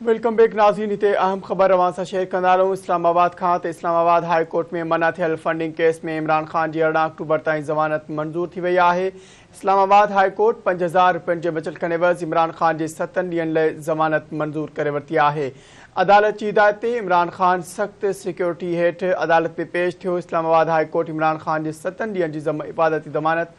Welcome back नाज़रीन। हिते अहम ख़बर अवां सां शेयर कंदा रहूं। इस्लामाबाद खां त इस्लामाबाद हाई कोर्ट में मना थियल फंडिंग केस में इमरान खान जी 18 अक्टूबर ताईं ज़मानत मंज़ूर थी वई आहे। इस्लामाबाद हाई कोर्ट 5000 रुपयनि जे बचत खां एवज़ इमरान खान जी 7 ॾींहंनि लाइ ज़मानत मंज़ूर करे वरिती आहे। अदालत जी हिदायत ते इमरान खान सख़्त सिक्योरिटी हेठि अदालत में पेश थियो। इस्लामाबाद हाई कोर्ट इमरान खान जे 7 ॾींहंनि जी हिफ़ाज़ती ज़मानत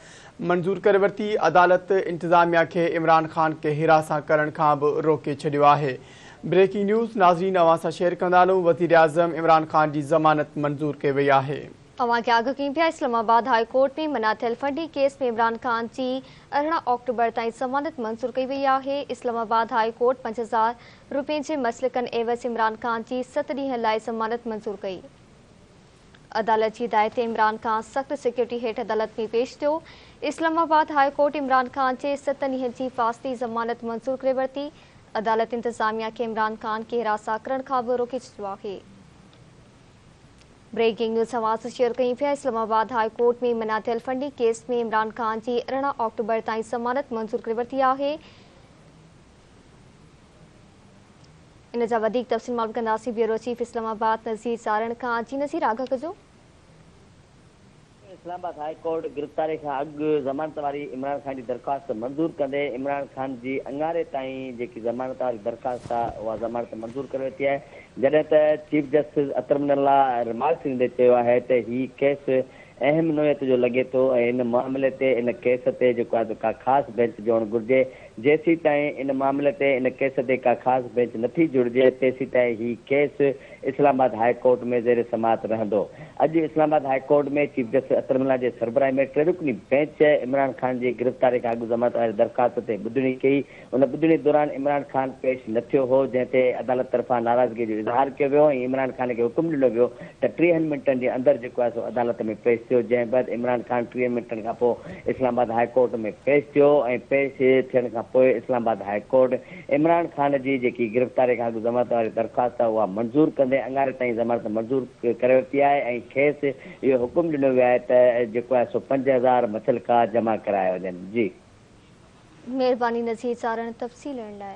मंज़ूर करे वरिती। अदालत इंतज़ामिया खे इमरान खान खे हिरासत करण खां बि रोके छॾियो आहे। ब्रेकिंग न्यूज़ नाज़रीन अवां सां शेयर कंदा रहूं। वज़ीर आज़म इमरान खान जी ज़मानत मंज़ूर कई वई आहे। अवां खे आगाह कयूं पिया, इस्लामाबाद हाई कोर्ट में मना थियल फंडिंग केस में इमरान खान जी 18 अक्टूबर ताईं ज़मानत मंज़ूर कई वई आहे। इस्लामाबाद हाई कोर्ट 5000 रुपयनि जे मसइलनि एवज़ इमरान खान जी 7 ॾींहं लाइ ज़मानत मंज़ूर कई। अदालत जी हिदायत ते इमरान खान सख़्त सिक्योरिटी हेठि अदालत में पेश थियो। इस्लामाबाद हाई कोर्ट इमरान खान जे 7 ॾींहंनि जी हिफ़ाज़ती ज़मानत मंज़ूर करे वरिती। अदालत इंतज़ामिया खे इमरान खान खे हिरासत करण खां बि रोके छॾियो आहे। ब्रेकिंग न्यूज़ अवां सां शेयर कयूं पिया, इस्लामाबाद हाई कोर्ट में मना थियल फंडिंग केस में इमरान खान जी 18 अक्टूबर ताईं ज़मानत मंज़ूर करे वरिती आहे। इन जा वधीक तफ़सील मालूम कंदासीं ब्यूरो चीफ इस्लामाबाद नज़ीर सारण खां। जी नज़ीर, आगाह कजो। इस्लामाबाद हाई कोर्ट गिरफ़्तारी खां अॻु ज़मानत वारी इमरान खान जी दरख़्वास्त मंज़ूर कंदे इमरान खान जी अंगारे ताईं जेकी ज़मानत वारी दरख़्वास्त आहे उहा ज़मानत मंज़ूर करे वरिती आहे। जॾहिं त चीफ जस्टिस अतरमनल्ला रिमार्क सिंह चयो आहे त हीउ केस अहम नोयत जो लॻे थो ऐं इन मामले ते इन केस ते जेको आहे का ख़ासि बेंच जोड़णु घुरिजे। जेसीं ताईं इन मामले ते इन केस ते का ख़ासि बेंच नथी जुड़िजे तेसीं ताईं हीउ केस इस्लामाबाद हाई कोर्ट में ज़ेर समाअत रहंदो। अॼु इस्लामाबाद हाई कोर्ट में चीफ जस्टिस अतरमल्ला जे सरबराही में टे रुकनी बेंच इमरान खान जी गिरफ़्तारी खां अॻु ज़मानत वारी दरख़्वास्त ते ॿुधणी कई। उन ॿुधणी दौरान इमरान खान पेश न थियो हो, जंहिं ते अदालत तरफ़ां नाराज़गी जो इज़हार कयो वियो ऐं इमरान खान खे हुकुम ॾिनो वियो त 30 मिंटनि जे अंदरि जेको आहे सो अदालत में पेश थियो। जंहिं बैदि इमरान खान 30 मिंटनि खां पोइ इस्लामाबाद हाई कोर्ट में पेश थियो ऐं पेश थियण खां पोइ इस्लामाबाद हाई कोर्ट इमरान खान जी जेकी गिरफ़्तारी खां अॻु ज़मानत वारी दरख़्वास्त आहे उहा मंज़ूर कंदे अंगारे ताईं ज़मानत मंज़ूर करे वरिती आहे ऐं खेसि इहो हुकुम ॾिनो वियो आहे त जेको आहे सो 5000 मुतलका जमा कराया वञनि। जी महिरबानी नज़ीर सारण तफ़सील ॾियण लाइ।